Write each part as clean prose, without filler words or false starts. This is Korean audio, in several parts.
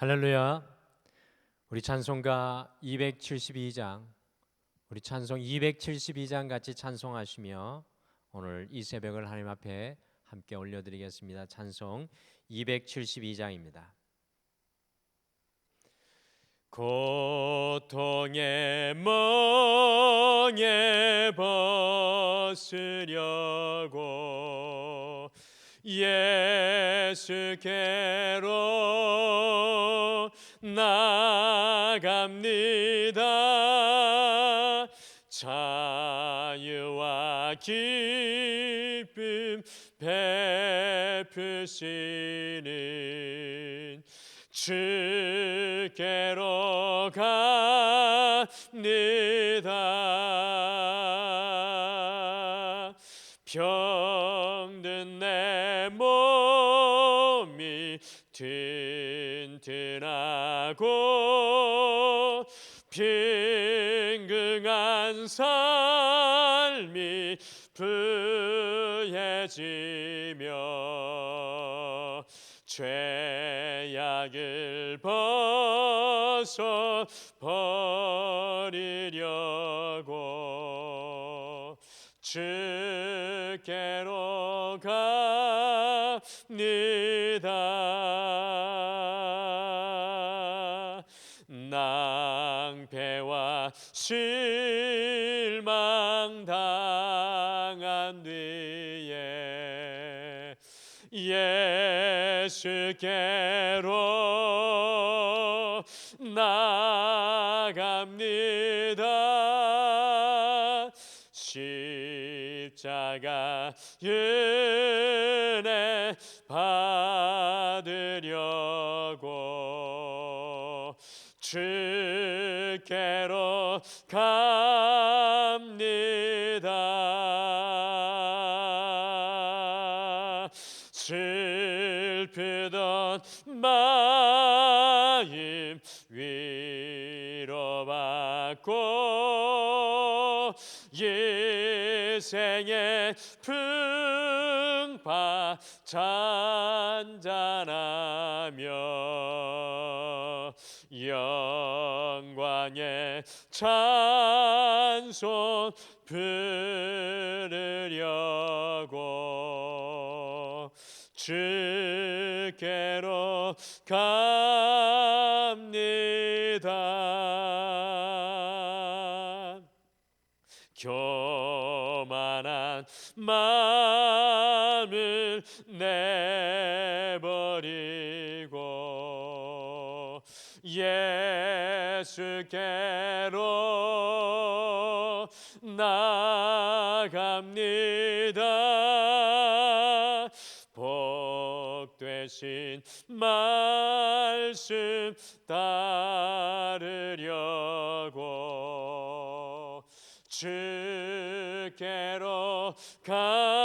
할렐루야. 우리 찬송가 272장, 우리 찬송 272장 같이 찬송하시며 오늘 이 새벽을 하나님 앞에 함께 올려드리겠습니다. 찬송 272장입니다. 고통의 멍에 벗으려고 예수께로 나갑니다. 자유와 기쁨 베푸시는 주께로 갑니다. 병든 내 몸이 튼튼하고 빈궁한 삶이 부해지며 죄악을 벗어 버리려고 주께로 갑니다. 낭패와 실망 당한 뒤에 예수께로 나갑니다. 십자가 은혜 받으려고 주께로 갑니다. 슬프던 마음 위로받고 인생의 풍파 잔잔하며 영광의 찬송 부르려고 주께로 갑니다. 교만한 마음을 내버리고 예수께로 나갑니다. 복 되신 말씀 따르려고 주께로 갑니다.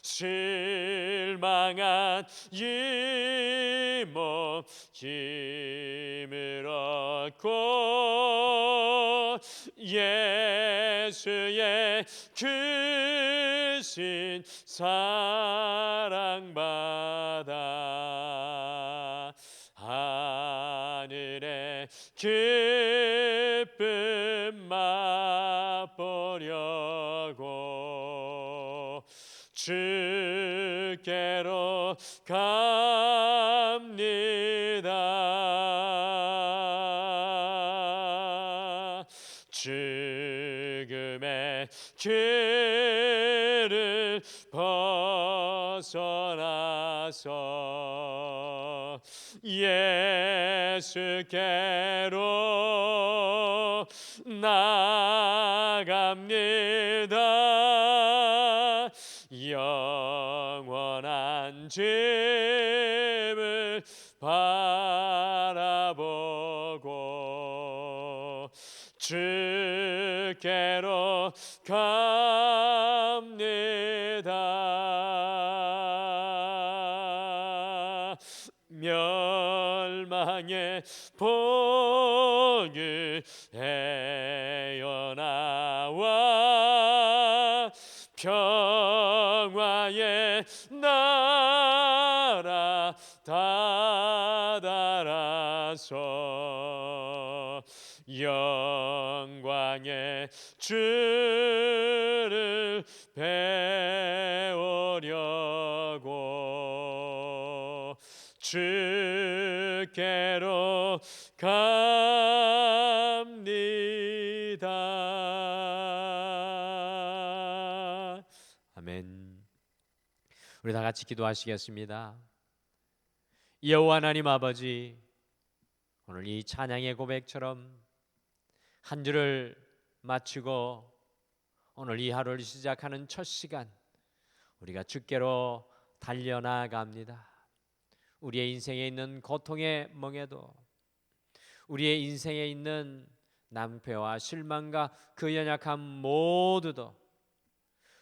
실망한 이 몸 힘을 얻고 예수의 크신 사랑받아 하늘의 기쁨 맛보려고 주께로 갑니다. 죽음의 길을 벗어나서 예수께로 나갑니다. 영원한 짐을 바라보고 주께로 갑니다. 멸망의 복을 헤어나와 편 평화의 나라 다다라서 영광의 주를 배우려고 주께로 갑니다. 아멘. 우리 다 같이 기도하시겠습니다. 여호와 하나님 아버지, 오늘 이 찬양의 고백처럼 한 주를 마치고 오늘 이 하루를 시작하는 첫 시간, 우리가 주께로 달려나갑니다. 우리의 인생에 있는 고통의 멍에도, 우리의 인생에 있는 낭패와 실망과 그 연약함 모두도,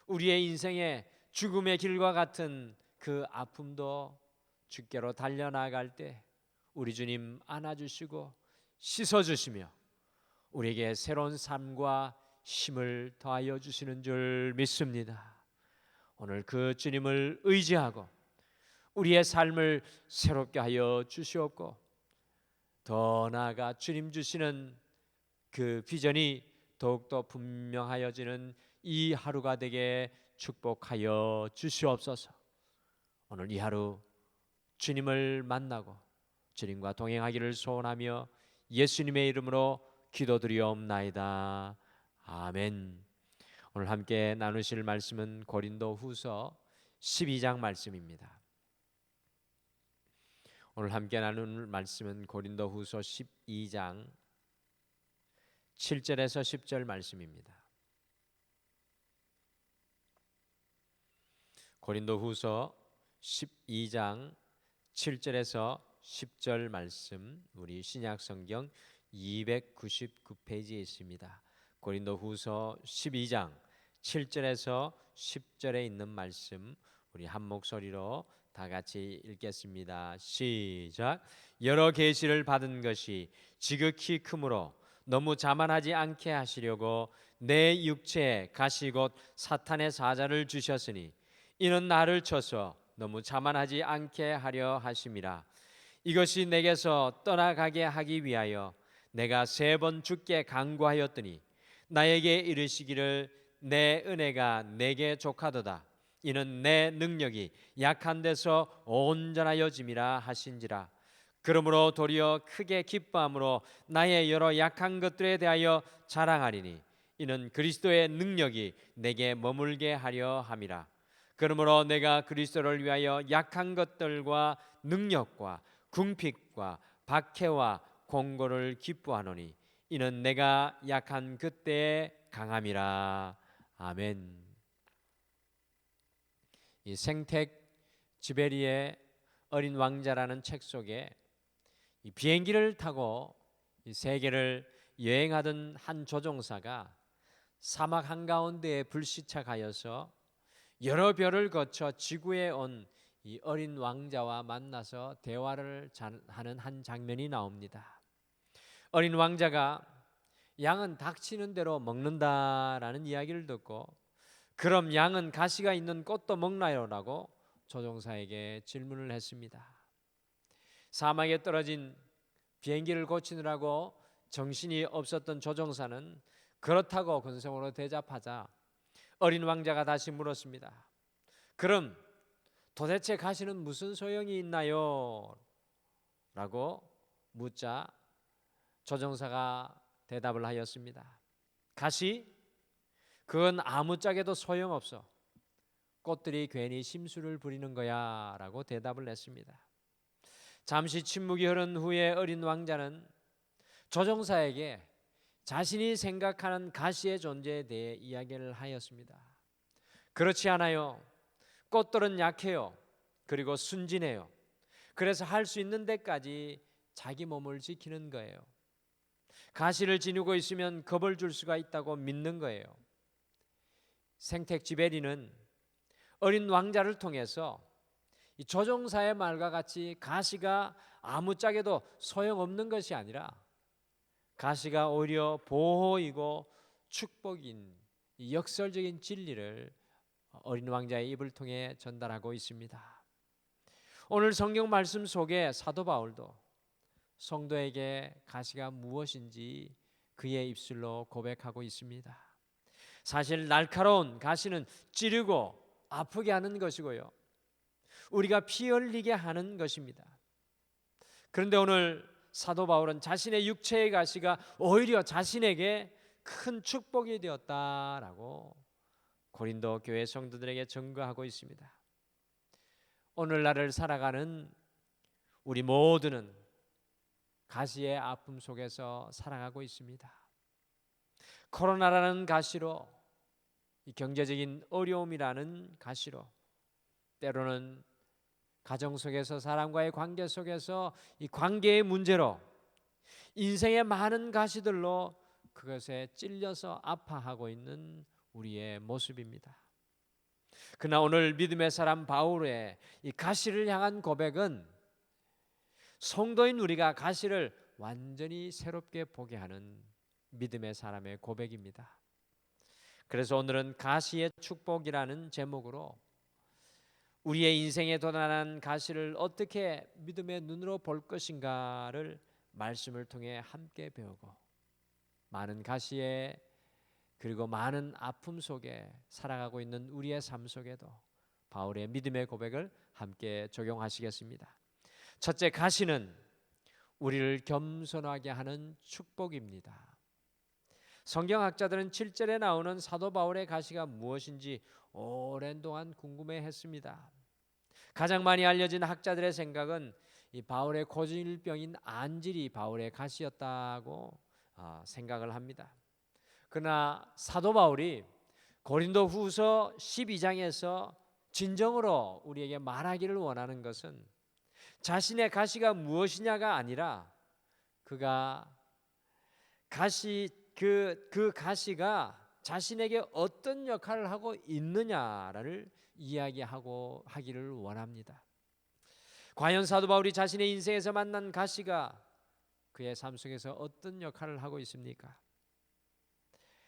우리의 인생의 죽음의 길과 같은 그 아픔도 주께로 달려나갈 때 우리 주님 안아주시고 씻어주시며 우리에게 새로운 삶과 힘을 더하여 주시는 줄 믿습니다. 오늘 그 주님을 의지하고 우리의 삶을 새롭게 하여 주시옵고, 더 나아가 주님 주시는 그 비전이 더욱더 분명하여지는 이 하루가 되게 축복하여 주시옵소서. 오늘 이 하루 주님을 만나고 주님과 동행하기를 소원하며 예수님의 이름으로 기도드리옵나이다. 아멘. 오늘 함께 나누실 말씀은 고린도후서 12장 말씀입니다. 오늘 함께 나눌 말씀은 고린도후서 12장 7절에서 10절 말씀입니다. 고린도후서 12장 7절에서 10절 말씀, 우리 신약성경 299페이지에 있습니다. 고린도후서 12장 7절에서 10절에 있는 말씀, 우리 한 목소리로 다 같이 읽겠습니다. 시작. 여러 계시를 받은 것이 지극히 크므로 너무 자만하지 않게 하시려고 내 육체에 가시 곧 사탄의 사자를 주셨으니 이는 나를 쳐서 너무 자만하지 않게 하려 하심이라. 이것이 내게서 떠나가게 하기 위하여 내가 3번 주께 간구하였더니 나에게 이르시기를 내 은혜가 내게 족하도다. 이는 내 능력이 약한 데서 온전하여짐이라 하신지라. 그러므로 도리어 크게 기뻐함으로 나의 여러 약한 것들에 대하여 자랑하리니 이는 그리스도의 능력이 내게 머물게 하려 함이라. 그러므로 내가 그리스도를 위하여 약한 것들과 능력과 궁핍과 박해와 공고를 기뻐하노니 이는 내가 약한 그때에 강함이라. 아멘. 이 생텍 지베리의 어린 왕자라는 책 속에 이 비행기를 타고 이 세계를 여행하던 한 조종사가 사막 한가운데에 불시착하여서 여러 별을 거쳐 지구에 온 이 어린 왕자와 만나서 대화를 하는 한 장면이 나옵니다. 어린 왕자가 양은 닥치는 대로 먹는다라는 이야기를 듣고 그럼 양은 가시가 있는 꽃도 먹나요? 라고 조종사에게 질문을 했습니다. 사막에 떨어진 비행기를 고치느라고 정신이 없었던 조종사는 그렇다고 근성으로 대답하자 어린 왕자가 다시 물었습니다. 그럼 도대체 가시는 무슨 소용이 있나요? 라고 묻자 조종사가 대답을 하였습니다. 가시? 그건 아무짝에도 소용없어. 꽃들이 괜히 심술을 부리는 거야 라고 대답을 했습니다. 잠시 침묵이 흐른 후에 어린 왕자는 조종사에게 자신이 생각하는 가시의 존재에 대해 이야기를 하였습니다. 그렇지 않아요. 꽃들은 약해요. 그리고 순진해요. 그래서 할 수 있는 데까지 자기 몸을 지키는 거예요. 가시를 지니고 있으면 겁을 줄 수가 있다고 믿는 거예요. 생텍 지베리는 어린 왕자를 통해서 이 조종사의 말과 같이 가시가 아무짝에도 소용없는 것이 아니라 가시가 오히려 보호이고 축복인 이 역설적인 진리를 어린 왕자의 입을 통해 전달하고 있습니다. 오늘 성경 말씀 속에 사도 바울도 성도에게 가시가 무엇인지 그의 입술로 고백하고 있습니다. 사실 날카로운 가시는 찌르고 아프게 하는 것이고요, 우리가 피 흘리게 하는 것입니다. 그런데 오늘 사도 바울은 자신의 육체의 가시가 오히려 자신에게 큰 축복이 되었다라고 고린도 교회 성도들에게 증거하고 있습니다. 오늘날을 살아가는 우리 모두는 가시의 아픔 속에서 살아가고 있습니다. 코로나라는 가시로, 이 경제적인 어려움이라는 가시로, 때로는 가정 속에서 사람과의 관계 속에서 이 관계의 문제로, 인생의 많은 가시들로 그것에 찔려서 아파하고 있는 우리의 모습입니다. 그러나 오늘 믿음의 사람 바울의 이 가시를 향한 고백은 성도인 우리가 가시를 완전히 새롭게 보게 하는 믿음의 사람의 고백입니다. 그래서 오늘은 가시의 축복이라는 제목으로 우리의 인생에 도달한 가시를 어떻게 믿음의 눈으로 볼 것인가를 말씀을 통해 함께 배우고, 많은 가시에 그리고 많은 아픔 속에 살아가고 있는 우리의 삶 속에도 바울의 믿음의 고백을 함께 적용하시겠습니다. 첫째, 가시는 우리를 겸손하게 하는 축복입니다. 성경학자들은 7절에 나오는 사도 바울의 가시가 무엇인지 오랜 동안 궁금해했습니다. 가장 많이 알려진 학자들의 생각은 이 바울의 고질병인 안질이 바울의 가시였다고 생각을 합니다. 그러나 사도 바울이 고린도 후서 12장에서 진정으로 우리에게 말하기를 원하는 것은 자신의 가시가 무엇이냐가 아니라 그가 그 가시가 자신에게 어떤 역할을 하고 있느냐를 이야기하기를 원합니다. 과연 사도 바울이 자신의 인생에서 만난 가시가 그의 삶 속에서 어떤 역할을 하고 있습니까?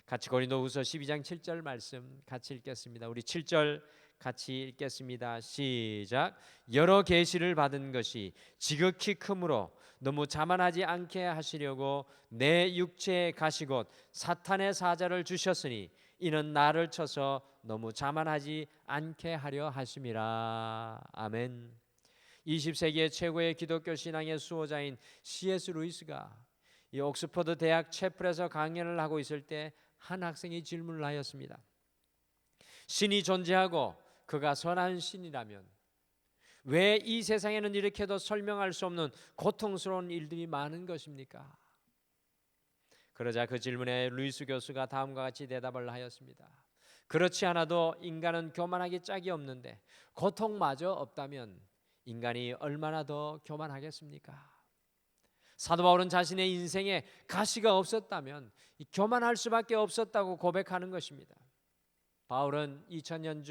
같이 고린도후서 12장 7절 말씀 같이 읽겠습니다. 우리 7절 같이 읽겠습니다. 시작. 여러 계시를 받은 것이 지극히 크므로 너무 자만하지 않게 하시려고 내 육체의 가시 곧 사탄의 사자를 주셨으니 이는 나를 쳐서 너무 자만하지 않게 하려 하심이라. 아멘. 20세기의 최고의 기독교 신앙의 수호자인 C.S. 루이스가 이 옥스퍼드 대학 채플에서 강연을 하고 있을 때 한 학생이 질문을 하였습니다. 신이 존재하고 그가 선한 신이라면 왜 이 세상에는 이렇게도 설명할 수 없는 고통스러운 일들이 많은 것입니까? 그러자 그 질문에 루이스 교수가 다음과 같이 대답을 하였습니다. 그렇지 않아도 인간은 교만하기 짝이 없는데 고통마저 없다면 인간이 얼마나 더 교만하겠습니까? 사도 바울은 자신의 인생에 가시가 없었다면 교만할 수밖에 없었다고 고백하는 것입니다. 바울은 2000년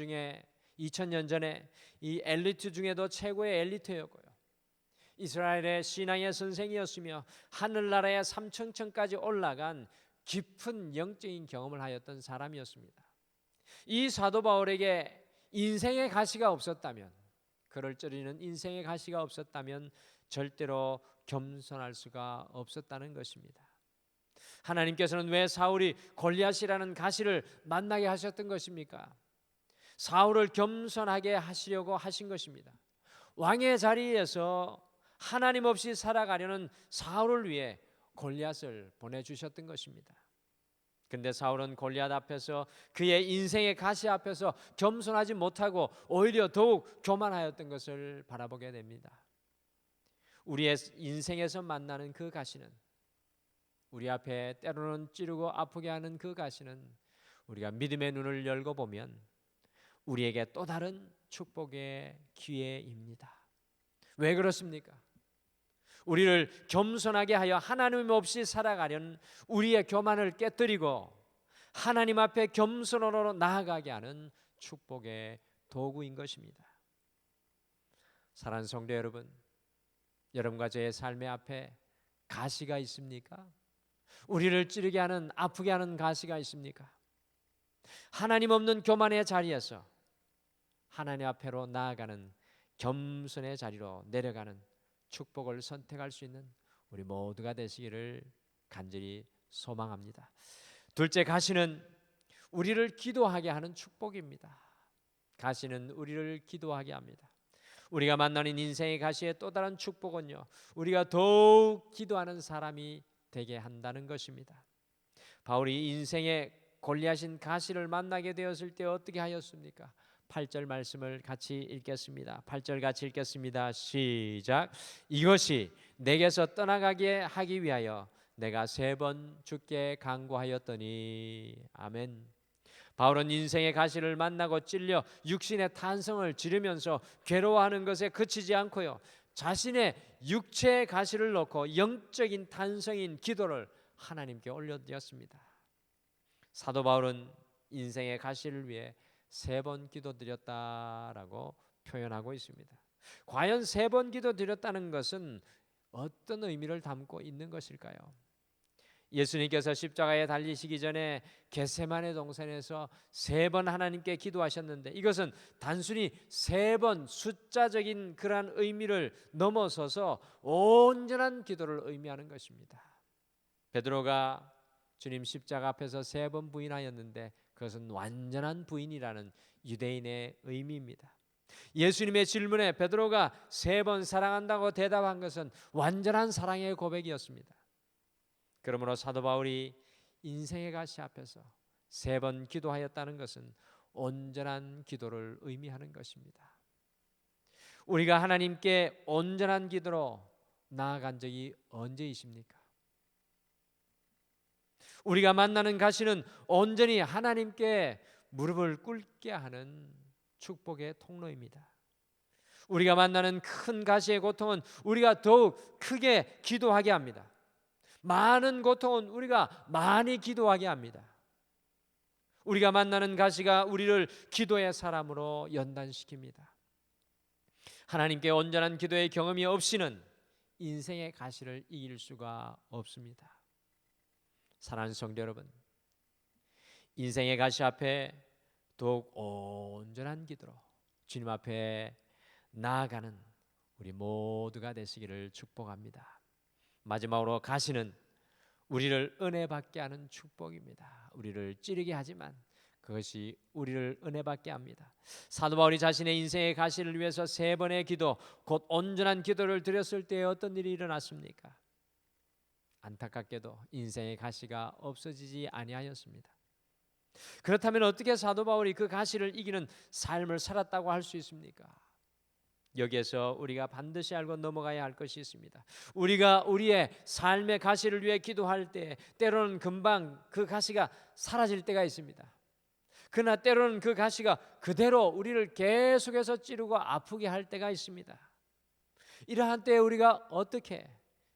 전에 이 엘리트 중에도 최고의 엘리트였고요, 이스라엘의 신앙의 선생이었으며 하늘나라의 삼천천까지 올라간 깊은 영적인 경험을 하였던 사람이었습니다. 이 사도 바울에게 인생의 가시가 없었다면, 그를 찌르는 인생의 가시가 없었다면 절대로 겸손할 수가 없었다는 것입니다. 하나님께서는 왜 사울이 골리앗이라는 가시를 만나게 하셨던 것입니까? 사울을 겸손하게 하시려고 하신 것입니다. 왕의 자리에서 하나님 없이 살아가려는 사울을 위해 골리앗을 보내주셨던 것입니다. 그런데 사울은 골리앗 앞에서, 그의 인생의 가시 앞에서 겸손하지 못하고 오히려 더욱 교만하였던 것을 바라보게 됩니다. 우리의 인생에서 만나는 그 가시는, 우리 앞에 때로는 찌르고 아프게 하는 그 가시는 우리가 믿음의 눈을 열고 보면 우리에게 또 다른 축복의 기회입니다. 왜 그렇습니까? 우리를 겸손하게 하여 하나님 없이 살아가려는 우리의 교만을 깨뜨리고 하나님 앞에 겸손으로 나아가게 하는 축복의 도구인 것입니다. 사랑하는 성도 여러분, 여러분과 저의 삶의 앞에 가시가 있습니까? 우리를 찌르게 하는, 아프게 하는 가시가 있습니까? 하나님 없는 교만의 자리에서 하나님 앞에로 나아가는 겸손의 자리로 내려가는 축복을 선택할 수 있는 우리 모두가 되시기를 간절히 소망합니다. 둘째, 가시는 우리를 기도하게 하는 축복입니다. 가시는 우리를 기도하게 합니다. 우리가 만나는 인생의 가시의 또 다른 축복은요, 우리가 더욱 기도하는 사람이 되게 한다는 것입니다. 바울이 인생의 골리앗인 가시를 만나게 되었을 때 어떻게 하였습니까? 8절 말씀을 같이 읽겠습니다. 8절 같이 읽겠습니다. 시작. 이것이 내게서 떠나가게 하기 위하여 내가 3번 주께 간구하였더니. 아멘. 바울은 인생의 가시를 만나고 찔려 육신의 탄성을 지르면서 괴로워하는 것에 그치지 않고요, 자신의 육체의 가시를 놓고 영적인 탄성인 기도를 하나님께 올려드렸습니다. 사도 바울은 인생의 가시를 위해 3번 기도드렸다라고 표현하고 있습니다. 과연 3번 기도드렸다는 것은 어떤 의미를 담고 있는 것일까요? 예수님께서 십자가에 달리시기 전에 겟세마네 동산에서 3번 하나님께 기도하셨는데, 이것은 단순히 3번 숫자적인 그러한 의미를 넘어서서 온전한 기도를 의미하는 것입니다. 베드로가 주님 십자가 앞에서 3번 부인하였는데 그것은 완전한 부인이라는 유대인의 의미입니다. 예수님의 질문에 베드로가 3번 사랑한다고 대답한 것은 완전한 사랑의 고백이었습니다. 그러므로 사도 바울이 인생의 가시 앞에서 3번 기도하였다는 것은 온전한 기도를 의미하는 것입니다. 우리가 하나님께 온전한 기도로 나아간 적이 언제이십니까? 우리가 만나는 가시는 온전히 하나님께 무릎을 꿇게 하는 축복의 통로입니다. 우리가 만나는 큰 가시의 고통은 우리가 더욱 크게 기도하게 합니다. 많은 고통은 우리가 많이 기도하게 합니다. 우리가 만나는 가시가 우리를 기도의 사람으로 연단시킵니다. 하나님께 온전한 기도의 경험이 없이는 인생의 가시를 이길 수가 없습니다. 사랑하는 성도 여러분, 인생의 가시 앞에 더욱 온전한 기도로 주님 앞에 나아가는 우리 모두가 되시기를 축복합니다. 마지막으로 가시는 우리를 은혜 받게 하는 축복입니다. 우리를 찌르게 하지만 그것이 우리를 은혜 받게 합니다. 사도 바울이 자신의 인생의 가시를 위해서 3번의 기도, 곧 온전한 기도를 드렸을 때 어떤 일이 일어났습니까? 안타깝게도 인생의 가시가 없어지지 아니하였습니다. 그렇다면 어떻게 사도 바울이 그 가시를 이기는 삶을 살았다고 할 수 있습니까? 여기에서 우리가 반드시 알고 넘어가야 할 것이 있습니다. 우리가 우리의 삶의 가시를 위해 기도할 때 때로는 금방 그 가시가 사라질 때가 있습니다. 그러나 때로는 그 가시가 그대로 우리를 계속해서 찌르고 아프게 할 때가 있습니다. 이러한 때에 우리가 어떻게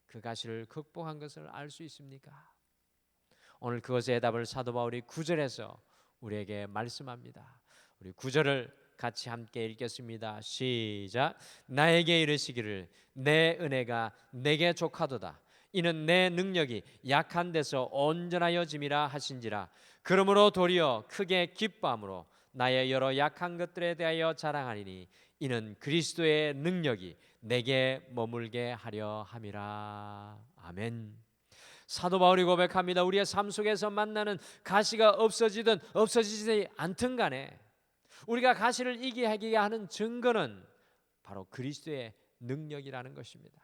그 가시를 극복한 것을 알 수 있습니까? 오늘 그것의 대답을 사도 바울이 9절에서 우리에게 말씀합니다. 우리 9절을 같이 함께 읽겠습니다. 시작. 나에게 이르시기를 내 은혜가 내게 족하도다. 이는 내 능력이 약한 데서 온전하여짐이라 하신지라. 그러므로 도리어 크게 기뻐함으로 나의 여러 약한 것들에 대하여 자랑하리니 이는 그리스도의 능력이 내게 머물게 하려 함이라. 아멘. 사도 바울이 고백합니다. 우리의 삶 속에서 만나는 가시가 없어지든 없어지지 않든 간에 우리가 가시를 이기게 하는 증거는 바로 그리스도의 능력이라는 것입니다.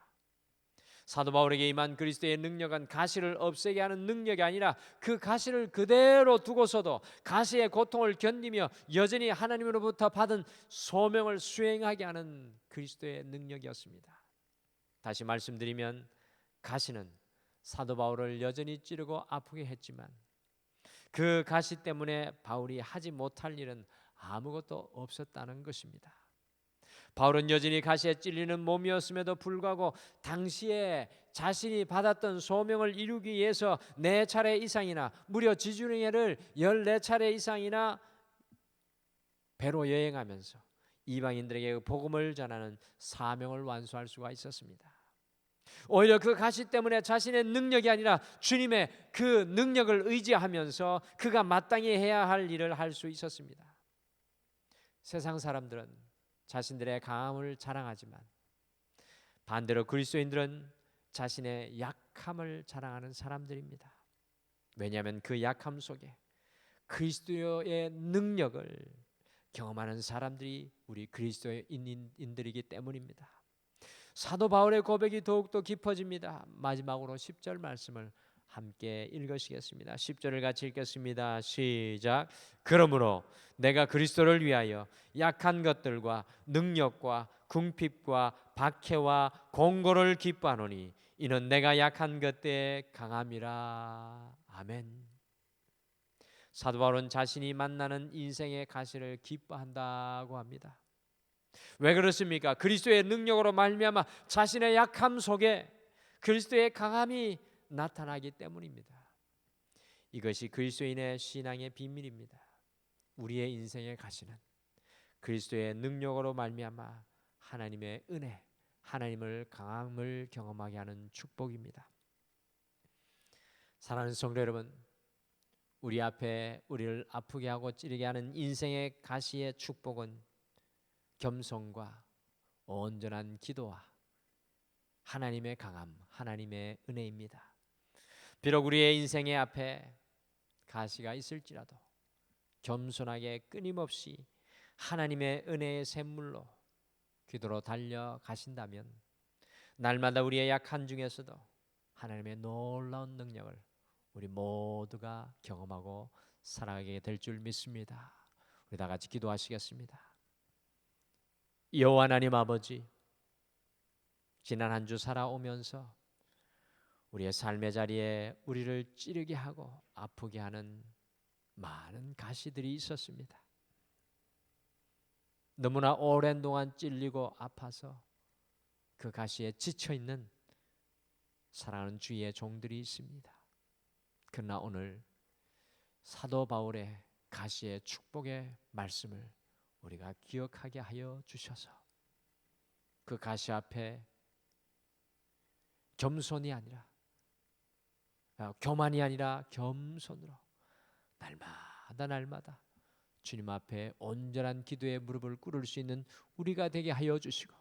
사도 바울에게 임한 그리스도의 능력은 가시를 없애게 하는 능력이 아니라 그 가시를 그대로 두고서도 가시의 고통을 견디며 여전히 하나님으로부터 받은 소명을 수행하게 하는 그리스도의 능력이었습니다. 다시 말씀드리면 가시는 사도 바울을 여전히 찌르고 아프게 했지만 그 가시 때문에 바울이 하지 못할 일은 아무것도 없었다는 것입니다. 바울은 여전히 가시에 찔리는 몸이었음에도 불구하고 당시에 자신이 받았던 소명을 이루기 위해서 4차례 이상이나 무려 지중해를 14차례 이상이나 배로 여행하면서 이방인들에게 복음을 전하는 사명을 완수할 수가 있었습니다. 오히려 그 가시 때문에 자신의 능력이 아니라 주님의 그 능력을 의지하면서 그가 마땅히 해야 할 일을 할 수 있었습니다. 세상 사람들은 자신들의 강함을 자랑하지만 반대로 그리스도인들은 자신의 약함을 자랑하는 사람들입니다. 왜냐하면 그 약함 속에 그리스도의 능력을 경험하는 사람들이 우리 그리스도인들이기 때문입니다. 사도 바울의 고백이 더욱더 깊어집니다. 마지막으로 10절 말씀을 함께 읽으시겠습니다. 10절을 같이 읽겠습니다. 시작. 그러므로 내가 그리스도를 위하여 약한 것들과 능력과 궁핍과 박해와 공고를 기뻐하노니 이는 내가 약한 것때에 강함이라. 아멘. 사도 바울은 자신이 만나는 인생의 가시를 기뻐한다고 합니다. 왜 그렇습니까? 그리스도의 능력으로 말미암아 자신의 약함 속에 그리스도의 강함이 나타나기 때문입니다. 이것이 그리스도인의 신앙의 비밀입니다. 우리의 인생의 가시는 그리스도의 능력으로 말미암아 하나님의 은혜, 하나님을 강함을 경험하게 하는 축복입니다. 사랑하는 성도 여러분, 우리 앞에 우리를 아프게 하고 찌르게 하는 인생의 가시의 축복은 겸손과 온전한 기도와 하나님의 강함, 하나님의 은혜입니다. 비록 우리의 인생의 앞에 가시가 있을지라도 겸손하게 끊임없이 하나님의 은혜의 샘물로 기도로 달려가신다면 날마다 우리의 약한 중에서도 하나님의 놀라운 능력을 우리 모두가 경험하고 살아가게 될 줄 믿습니다. 우리 다 같이 기도하시겠습니다. 여호와 하나님 아버지, 지난 한 주 살아오면서 우리의 삶의 자리에 우리를 찌르게 하고 아프게 하는 많은 가시들이 있었습니다. 너무나 오랜 동안 찔리고 아파서 그 가시에 지쳐있는 사랑하는 주의 종들이 있습니다. 그러나 오늘 사도 바울의 가시의 축복의 말씀을 우리가 기억하게 하여 주셔서 그 가시 앞에 겸손이 아니라 교만이 아니라 겸손으로 날마다 주님 앞에 온전한 기도의 무릎을 꿇을 수 있는 우리가 되게 하여 주시고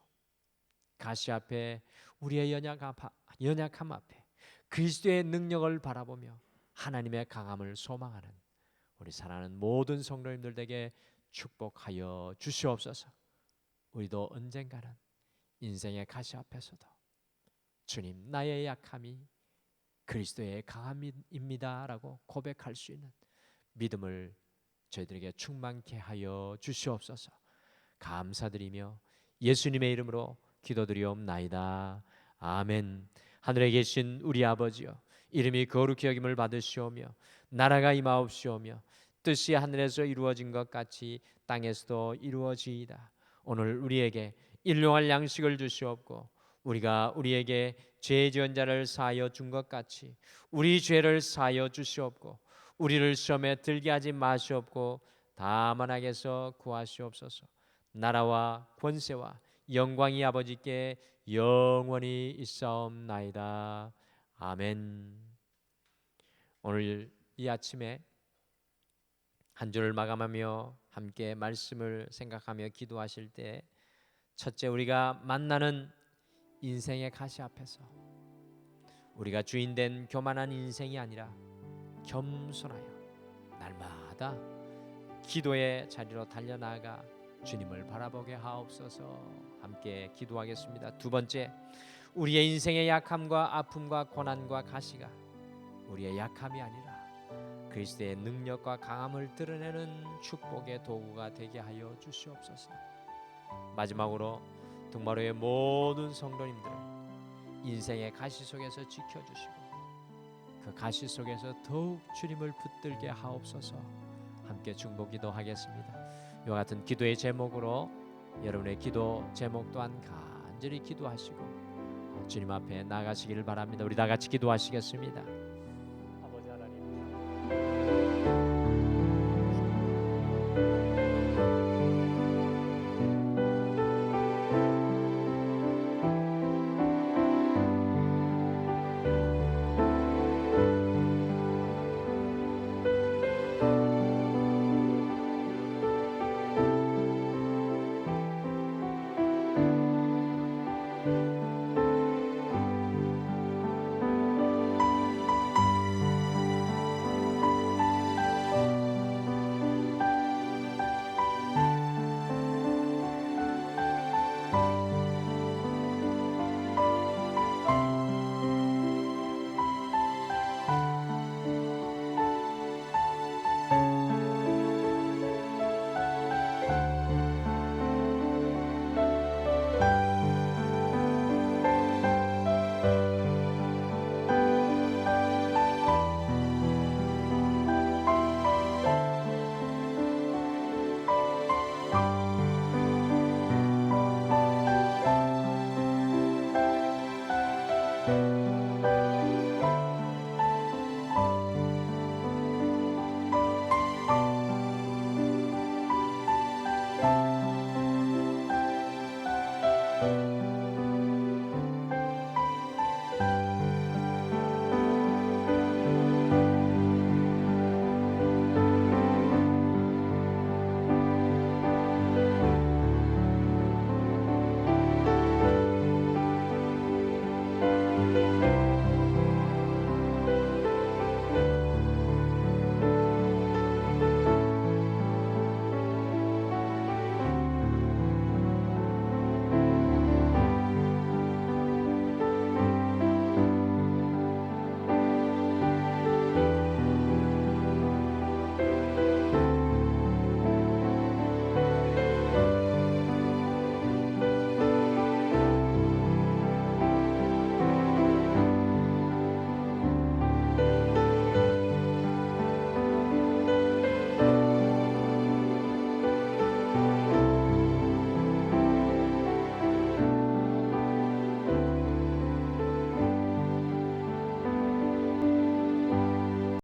가시 앞에 우리의 연약함 앞에 그리스도의 능력을 바라보며 하나님의 강함을 소망하는 우리 사랑하는 모든 성도님들에게 축복하여 주시옵소서. 우리도 언젠가는 인생의 가시 앞에서도 주님, 나의 약함이 그리스도의 강함입니다 라고 고백할 수 있는 믿음을 저희들에게 충만케 하여 주시옵소서. 감사드리며 예수님의 이름으로 기도드리옵나이다. 아멘. 하늘에 계신 우리 아버지여, 이름이 거룩히 여김을 받으시오며 나라가 임하옵시오며 뜻이 하늘에서 이루어진 것 같이 땅에서도 이루어지이다. 오늘 우리에게 일용할 양식을 주시옵고 우리가 우리에게 죄 지은 자를 사하여 준 것 같이 우리 죄를 사하여 주시옵고 우리를 시험에 들게 하지 마시옵고 다만 악에서 구하시옵소서. 나라와 권세와 영광이 아버지께 영원히 있사옵나이다. 아멘. 오늘 이 아침에 한 주를 마감하며 함께 말씀을 생각하며 기도하실 때 첫째, 우리가 만나는 인생의 가시 앞에서 우리가 주인된 교만한 인생이 아니라 겸손하여 날마다 기도의 자리로 달려나가 주님을 바라보게 하옵소서. 함께 기도하겠습니다. 두 번째, 우리의 인생의 약함과 아픔과 고난과 가시가 우리의 약함이 아니라 그리스도의 능력과 강함을 드러내는 축복의 도구가 되게 하여 주시옵소서. 마지막으로 등마루의 모든 성도님들을 인생의 가시 속에서 지켜주시고 그 가시 속에서 더욱 주님을 붙들게 하옵소서. 함께 중보기도 하겠습니다. 이와 같은 기도의 제목으로 여러분의 기도 제목 또한 간절히 기도하시고 주님 앞에 나가시기를 바랍니다. 우리 다 같이 기도하시겠습니다.